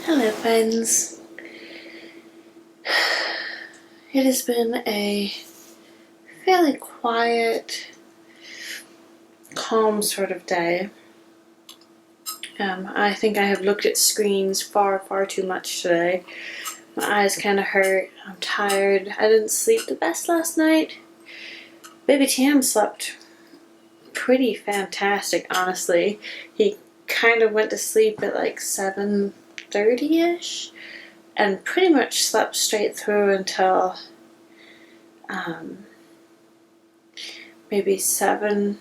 Hello friends, it has been a fairly quiet, calm sort of day. I think I have looked at screens far too much today. My eyes kind of hurt, I'm tired, I didn't sleep the best last night. Baby Tam slept pretty fantastic, honestly. He kind of went to sleep at like 7:30ish and pretty much slept straight through until maybe 7ish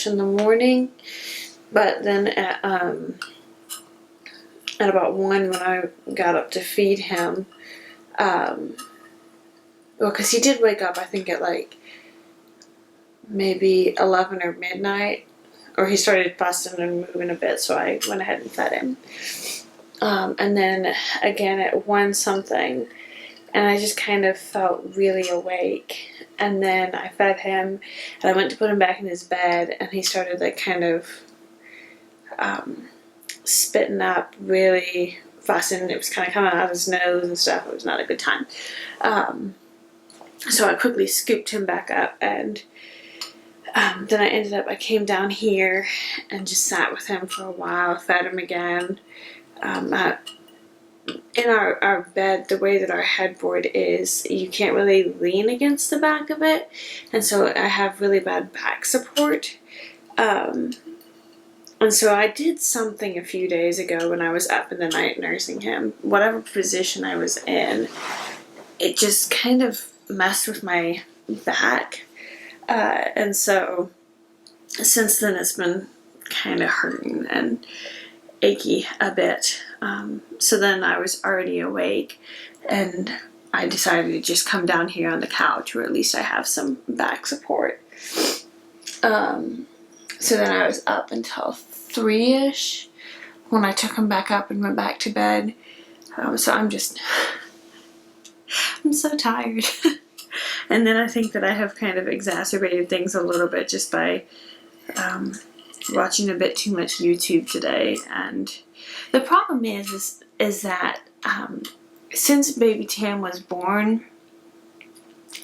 in the morning. But then at about 1 when I got up to feed him, well, because he did wake up I think at like maybe 11 or midnight, or he started fussing and moving a bit, so I went ahead and fed him. And then again at 1 something, and I just kind of felt really awake. And then I fed him, and I went to put him back in his bed, and he started like kind of spitting up, really fussing. It was kind of coming out of his nose and stuff. It was not a good time. So I quickly scooped him back up, and then I came down here and just sat with him for a while, fed him again. In our bed, the way that our headboard is, you can't really lean against the back of it, and so I have really bad back support. And so I did something a few days ago when I was up in the night nursing him. Whatever position I was in, it just kind of messed with my back. And so since then it's been kind of hurting and achy a bit. So then I was already awake, and I decided to just come down here on the couch, where at least I have some back support. So then I was up until 3ish when I took him back up and went back to bed. So I'm so tired. And then I think that I have kind of exacerbated things a little bit just by watching a bit too much YouTube today. And the problem is that since baby Tam was born,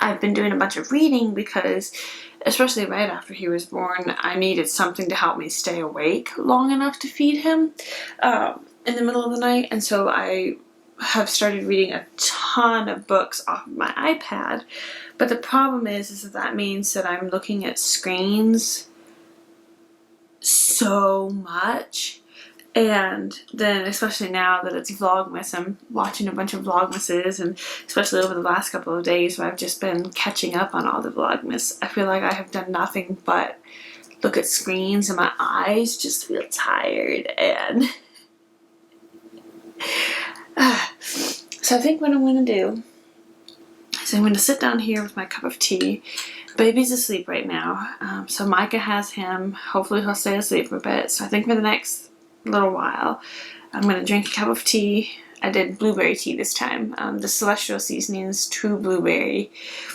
I've been doing a bunch of reading because, especially right after he was born, I needed something to help me stay awake long enough to feed him in the middle of the night. And so I have started reading a ton of books off of my iPad. But the problem is that means that I'm looking at screens so much. And then, especially now that it's Vlogmas, I'm watching a bunch of Vlogmases, and especially over the last couple of days where I've just been catching up on all the Vlogmas, I feel like I have done nothing but look at screens, and my eyes just feel tired, and So I think what I'm going to do is I'm going to sit down here with my cup of tea. Baby's asleep right now, so Micah has him. Hopefully he'll stay asleep a bit. So I think for the next little while, I'm going to drink a cup of tea. I did blueberry tea this time. The Celestial Seasonings True Blueberry,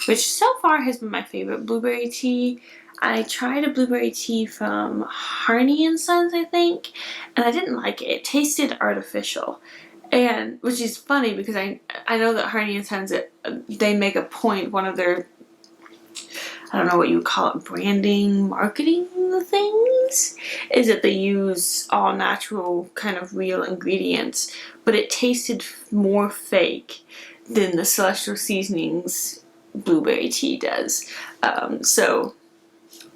which so far has been my favorite blueberry tea. I tried a blueberry tea from Harney and Sons, I think, and I didn't like it. It tasted artificial. And which is funny because I know that Harney and Sons, they make a point, one of their, I don't know what you would call it, branding, marketing things, is that they use all natural kind of real ingredients, but it tasted more fake than the Celestial Seasonings blueberry tea does. So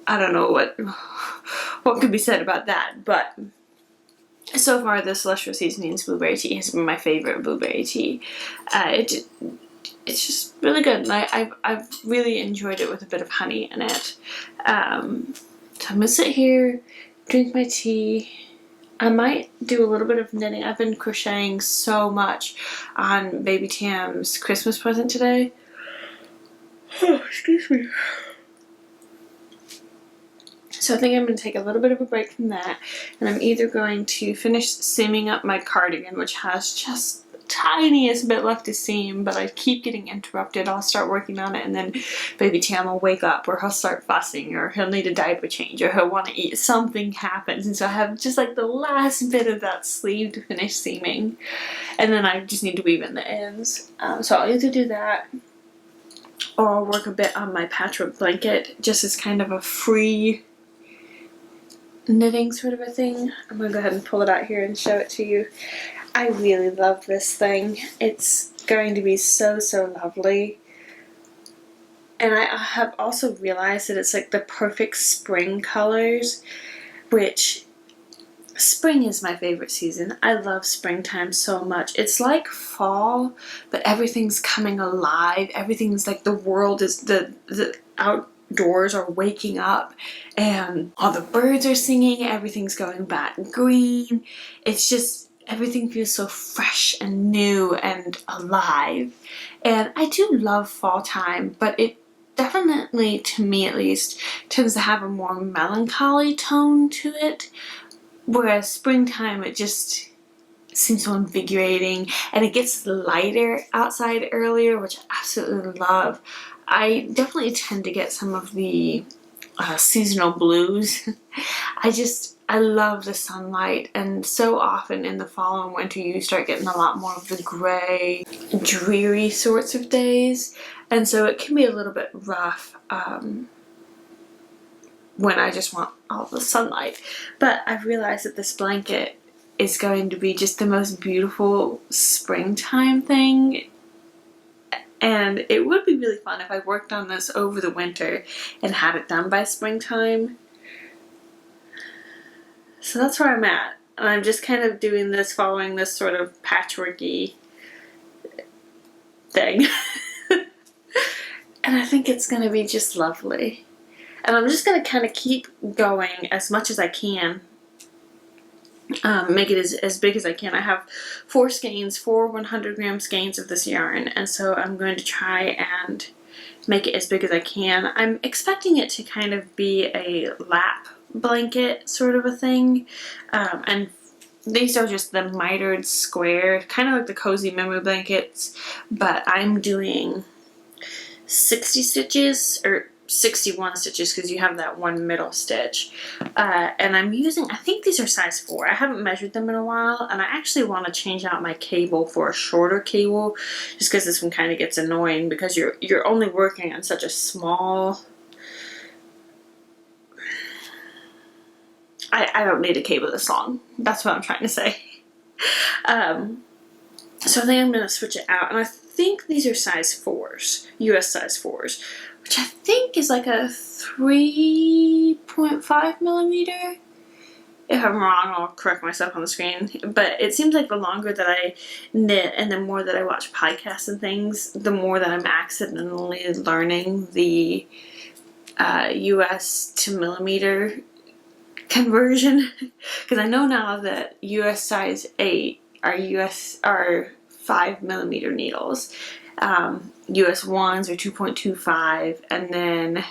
I don't know what could be said about that, but so far the Celestial Seasonings blueberry tea has been my favorite blueberry tea. It's just really good, and I've really enjoyed it with a bit of honey in it. So I'm gonna sit here, drink my tea. I might do a little bit of knitting. I've been crocheting so much on baby Tam's Christmas present today. Oh, excuse me. So I think I'm going to take a little bit of a break from that, and I'm either going to finish seaming up my cardigan, which has just the tiniest bit left to seam, but I keep getting interrupted. I'll start working on it, and then baby Tam will wake up, or he'll start fussing, or he'll need a diaper change, or he'll want to eat. Something happens, and so I have just like the last bit of that sleeve to finish seaming, and then I just need to weave in the ends. So I'll either do that, or I'll work a bit on my patchwork blanket, just as kind of a free knitting sort of a thing. I'm gonna go ahead and pull it out here and show it to you. I really love this thing. It's going to be so lovely. And I have also realized that it's like the perfect spring colors, which spring is my favorite season. I love springtime so much. It's like fall, but everything's coming alive. Everything's like the world is the outdoors are waking up, and all the birds are singing. Everything's going back green. It's just everything feels so fresh and new and alive. And I do love fall time, but it definitely, to me at least, tends to have a more melancholy tone to it. Whereas springtime, it just seems so invigorating, and it gets lighter outside earlier, which I absolutely love. I definitely tend to get some of the seasonal blues. I love the sunlight, and so often in the fall and winter you start getting a lot more of the gray, dreary sorts of days, and so it can be a little bit rough when I just want all the sunlight. But I've realized that this blanket is going to be just the most beautiful springtime thing, and it would be really fun if I worked on this over the winter and had it done by springtime. So that's where I'm at, and I'm just kind of doing this, following this sort of patchworky thing. And I think it's going to be just lovely. And I'm just going to kind of keep going as much as I can. Make it as big as I can. I have 4 skeins, 4 100 gram skeins of this yarn, and so I'm going to try and make it as big as I can. I'm expecting it to kind of be a lap blanket sort of a thing, and these are just the mitered square, kind of like the cozy memory blankets, but I'm doing 60 stitches, or 61 stitches, because you have that one middle stitch, and I'm using, I think these are size 4. I haven't measured them in a while, and I actually want to change out my cable for a shorter cable, just because this one kind of gets annoying, because you're only working on such a small, I don't need a cable this long. That's what I'm trying to say. So I think I'm going to switch it out, and I think these are size 4s, US size 4s, which I think is like a 3.5 millimeter. If I'm wrong, I'll correct myself on the screen. But it seems like the longer that I knit and the more that I watch podcasts and things, the more that I'm accidentally learning the US to millimeter conversion. Because I know now that US size 8 are 5mm needles. US 1s are 2.25, and then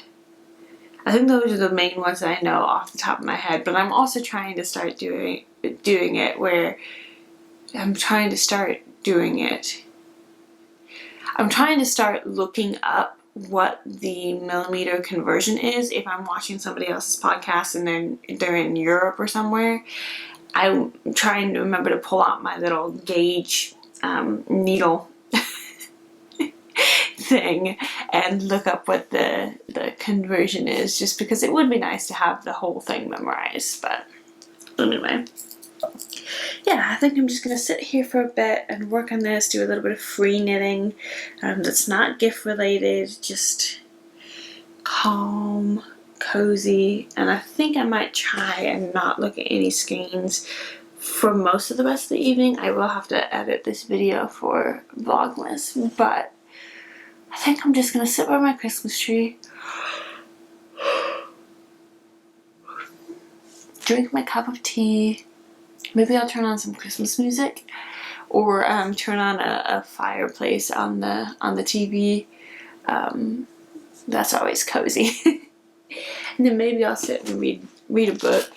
I think those are the main ones that I know off the top of my head. But I'm also trying to start doing it where I'm trying to start looking up what the millimeter conversion is if I'm watching somebody else's podcast and then they're in Europe or somewhere. I'm trying to remember to pull out my little gauge needle thing and look up what the conversion is, just because it would be nice to have the whole thing memorized. But anyway, yeah, I think I'm just going to sit here for a bit and work on this, do a little bit of free knitting that's not gift related, just calm, cozy, and I think I might try and not look at any screens for most of the rest of the evening. I will have to edit this video for Vlogmas, but I think I'm just going to sit by my Christmas tree, drink my cup of tea. Maybe I'll turn on some Christmas music, or turn on a fireplace on the TV. That's always cozy. And then maybe I'll sit and read a book.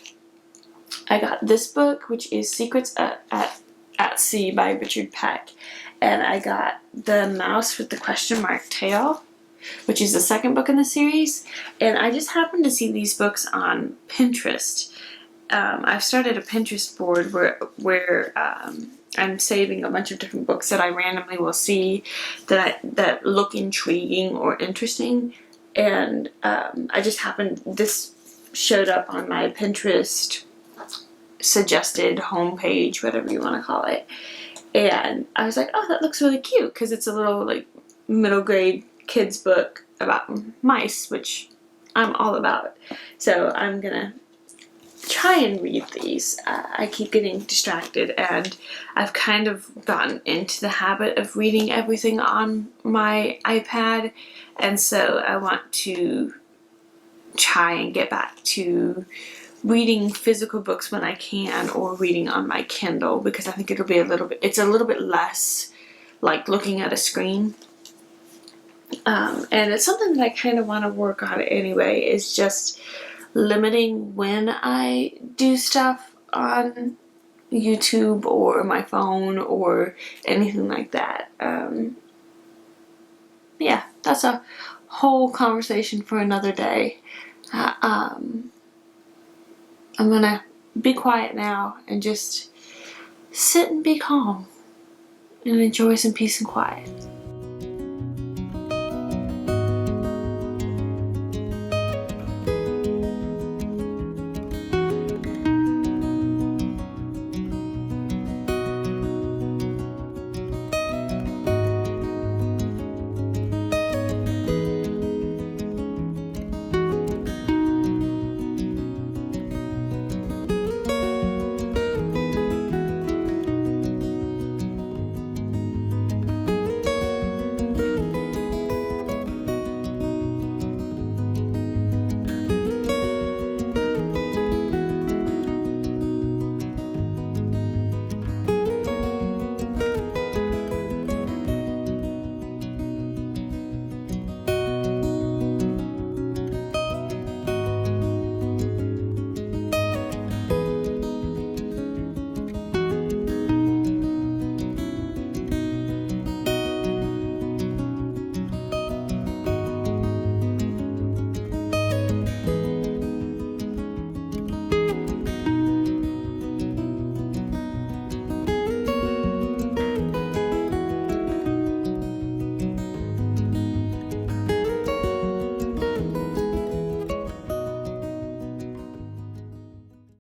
I got this book, which is Secrets at Sea by Richard Peck, and I got The Mouse with the Question Mark Tail, which is the second book in the series. And I just happened to see these books on Pinterest. I've started a Pinterest board where I'm saving a bunch of different books that I randomly will see that look intriguing or interesting, and I just happened, this showed up on my Pinterest suggested homepage, whatever you want to call it, and I was like, oh, that looks really cute, because it's a little like middle grade kids book about mice, which I'm all about. So I'm gonna try and read these. I keep getting distracted, and I've kind of gotten into the habit of reading everything on my iPad, and so I want to try and get back to reading physical books when I can, or reading on my Kindle, because I think it's a little bit less like looking at a screen. And it's something that I kind of want to work on anyway, is just limiting when I do stuff on YouTube or my phone or anything like that. Yeah, that's a whole conversation for another day. I'm gonna be quiet now and just sit and be calm and enjoy some peace and quiet.